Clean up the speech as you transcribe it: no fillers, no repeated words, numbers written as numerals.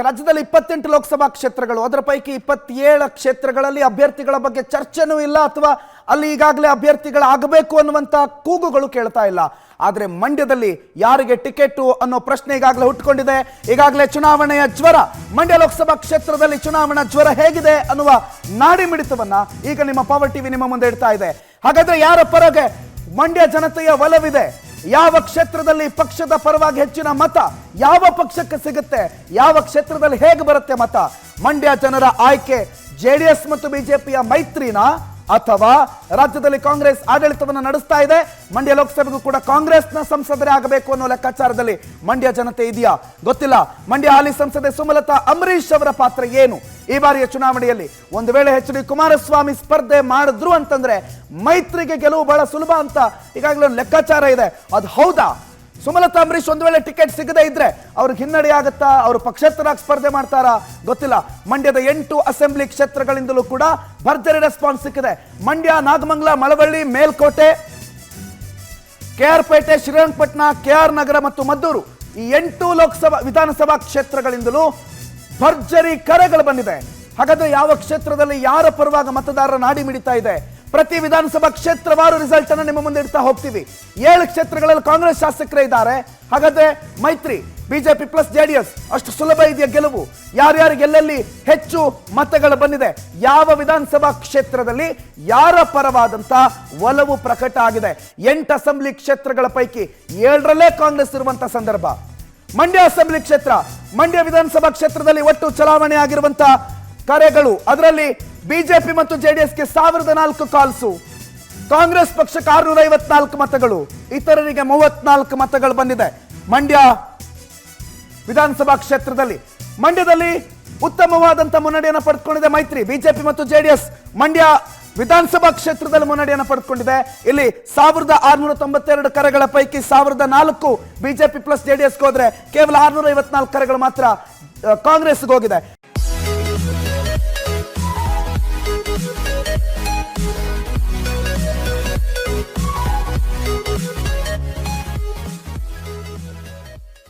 ರಾಜ್ಯದಲ್ಲಿ 28 ಲೋಕಸಭಾ ಕ್ಷೇತ್ರಗಳು, ಅದರ ಪೈಕಿ 27 ಕ್ಷೇತ್ರಗಳಲ್ಲಿ ಅಭ್ಯರ್ಥಿಗಳ ಬಗ್ಗೆ ಚರ್ಚೆನೂ ಇಲ್ಲ ಅಥವಾ ಅಲ್ಲಿ ಈಗಾಗಲೇ ಅಭ್ಯರ್ಥಿಗಳಾಗಬೇಕು ಅನ್ನುವಂತ ಕೂಗುಗಳು ಕೇಳ್ತಾ ಇಲ್ಲ. ಆದರೆ ಮಂಡ್ಯದಲ್ಲಿ ಯಾರಿಗೆ ಟಿಕೆಟ್ ಅನ್ನೋ ಪ್ರಶ್ನೆ ಈಗಾಗಲೇ ಹುಟ್ಟುಕೊಂಡಿದೆ. ಈಗಾಗಲೇ ಚುನಾವಣೆಯ ಜ್ವರ, ಮಂಡ್ಯ ಲೋಕಸಭಾ ಕ್ಷೇತ್ರದಲ್ಲಿ ಚುನಾವಣಾ ಜ್ವರ ಹೇಗಿದೆ ಅನ್ನುವ ನಾಡಿ ಮಿಡಿತವನ್ನ ಈಗ ನಿಮ್ಮ ಪವರ್ ಟಿವಿ ನಿಮ್ಮ ಮುಂದೆ ಇಡ್ತಾ ಇದೆ. ಹಾಗಾದ್ರೆ ಯಾರ ಪರಗೆ ಮಂಡ್ಯ ಜನತೆಯ ಒಲವಿದೆ? ಯಾವ ಕ್ಷೇತ್ರದಲ್ಲಿ ಪಕ್ಷದ ಪರವಾಗಿ ಹೆಚ್ಚಿನ ಮತ ಯಾವ ಪಕ್ಷಕ್ಕೆ ಸಿಗುತ್ತೆ? ಯಾವ ಕ್ಷೇತ್ರದಲ್ಲಿ ಹೇಗೆ ಬರುತ್ತೆ ಮತ? ಮಂಡ್ಯ ಜನರ ಆಯ್ಕೆ ಜೆಡಿಎಸ್ ಮತ್ತು ಬಿಜೆಪಿಯ ಮೈತ್ರಿನಾ ಅಥವಾ ರಾಜ್ಯದಲ್ಲಿ ಕಾಂಗ್ರೆಸ್ ಆಡಳಿತವನ್ನು ನಡೆಸ್ತಾ ಇದೆ, ಮಂಡ್ಯ ಲೋಕಸಭೆಗೂ ಕೂಡ ಕಾಂಗ್ರೆಸ್ನ ಸಂಸದರೇ ಆಗಬೇಕು ಅನ್ನೋ ಲೆಕ್ಕಾಚಾರದಲ್ಲಿ ಮಂಡ್ಯ ಜನತೆ ಇದೆಯಾ ಗೊತ್ತಿಲ್ಲ. ಮಂಡ್ಯ ಹಾಲಿ ಸಂಸದೆ ಸುಮಲತಾ ಅಂಬರೀಶ್ ಅವರ ಪಾತ್ರ ಏನು ಈ ಬಾರಿಯ ಚುನಾವಣೆಯಲ್ಲಿ? ಒಂದು ವೇಳೆ ಎಚ್.ಡಿ. ಕುಮಾರಸ್ವಾಮಿ ಸ್ಪರ್ಧೆ ಮಾಡಿದ್ರು ಅಂತಂದ್ರೆ ಮೈತ್ರಿಗೆ ಗೆಲುವು ಬಹಳ ಸುಲಭ ಅಂತ ಈಗಾಗಲೇ ಒಂದು ಲೆಕ್ಕಾಚಾರ ಇದೆ. ಅದು ಹೌದಾ? ಸುಮಲತಾ ಅಂಬರೀಶ್ ಒಂದು ವೇಳೆ ಟಿಕೆಟ್ ಸಿಗದೇ ಇದ್ರೆ ಅವ್ರಿಗೆ ಹಿನ್ನಡೆ ಆಗುತ್ತಾ? ಅವರು ಪಕ್ಷೇತರಾಗಿ ಸ್ಪರ್ಧೆ ಮಾಡ್ತಾರಾ ಗೊತ್ತಿಲ್ಲ. ಮಂಡ್ಯದ 8 ಅಸೆಂಬ್ಲಿ ಕ್ಷೇತ್ರಗಳಿಂದಲೂ ಕೂಡ ಭರ್ಜರಿ ರೆಸ್ಪಾನ್ಸ್ ಸಿಕ್ಕಿದೆ. ಮಂಡ್ಯ, ನಾಗಮಂಗಲ, ಮಳವಳ್ಳಿ, ಮೇಲ್ಕೋಟೆ, KR ಪೇಟೆ, ಶ್ರೀರಂಗಪಟ್ಟಣ, KR ನಗರ ಮತ್ತು ಮದ್ದೂರು ಈ 8 ವಿಧಾನಸಭಾ ಕ್ಷೇತ್ರಗಳಿಂದಲೂ ಭರ್ಜರಿ ಕರೆಗಳು ಬಂದಿದೆ. ಹಾಗಾದ್ರೆ ಯಾವ ಕ್ಷೇತ್ರದಲ್ಲಿ ಯಾರ ಪರವಾಗಿ ಮತದಾರರ ನಾಡಿ ಮಿಡಿತಾ ಇದೆ? ಪ್ರತಿ ವಿಧಾನಸಭಾ ಕ್ಷೇತ್ರವಾರು ರಿಸಲ್ಟ್ ಅನ್ನು ನಿಮ್ಮ ಮುಂದೆ ಇಡ್ತಾ ಹೋಗ್ತೀವಿ. 7 ಕ್ಷೇತ್ರಗಳಲ್ಲಿ ಕಾಂಗ್ರೆಸ್ ಶಾಸಕರೇ ಇದ್ದಾರೆ. ಹಾಗಾದ್ರೆ ಮೈತ್ರಿ ಬಿಜೆಪಿ ಪ್ಲಸ್ ಜೆಡಿಎಸ್ ಅಷ್ಟು ಸುಲಭ ಇದೆಯಾ ಗೆಲುವು? ಯಾರ್ಯಾರಿಗೆ ಎಲ್ಲೆಲ್ಲಿ ಹೆಚ್ಚು ಮತಗಳು ಬಂದಿದೆ, ಯಾವ ವಿಧಾನಸಭಾ ಕ್ಷೇತ್ರದಲ್ಲಿ ಯಾರ ಪರವಾದಂತ ಒಲವು ಪ್ರಕಟ ಆಗಿದೆ? 8 ಅಸೆಂಬ್ಲಿ ಕ್ಷೇತ್ರಗಳ ಪೈಕಿ 7ರಲ್ಲೇ ಕಾಂಗ್ರೆಸ್ ಇರುವಂತ ಸಂದರ್ಭ. ಮಂಡ್ಯ ಅಸೆಂಬ್ಲಿ ಕ್ಷೇತ್ರ, ಮಂಡ್ಯ ವಿಧಾನಸಭಾ ಕ್ಷೇತ್ರದಲ್ಲಿ ಒಟ್ಟು ಚಲಾವಣೆ ಆಗಿರುವಂತ ಕರೆಗಳು, ಅದರಲ್ಲಿ ಬಿಜೆಪಿ ಮತ್ತು ಜೆಡಿಎಸ್ಗೆ 1004 ಕಾಲ್ಸು, ಕಾಂಗ್ರೆಸ್ ಪಕ್ಷಕ್ಕೆ 654 ಮತಗಳು, ಇತರರಿಗೆ 34 ಮತಗಳು ಬಂದಿದೆ. ಮಂಡ್ಯ ವಿಧಾನಸಭಾ ಕ್ಷೇತ್ರದಲ್ಲಿ ಮಂಡ್ಯದಲ್ಲಿ ಉತ್ತಮವಾದಂತ ಮುನ್ನಡೆಯನ್ನು ಪಡೆದುಕೊಂಡಿದೆ ಮೈತ್ರಿ. ಬಿಜೆಪಿ ಮತ್ತು ಜೆಡಿಎಸ್ ಮಂಡ್ಯ ವಿಧಾನಸಭಾ ಕ್ಷೇತ್ರದಲ್ಲಿ ಮುನ್ನಡೆಯನ್ನು ಪಡೆದುಕೊಂಡಿದೆ. ಇಲ್ಲಿ 1692 ಕರೆಗಳ ಪೈಕಿ 1004 ಬಿಜೆಪಿ ಪ್ಲಸ್ ಜೆಡಿಎಸ್ಗೆ ಹೋದ್ರೆ ಕೇವಲ 654 ಕರೆಗಳು ಮಾತ್ರ ಕಾಂಗ್ರೆಸ್ಗೆ ಹೋಗಿದೆ.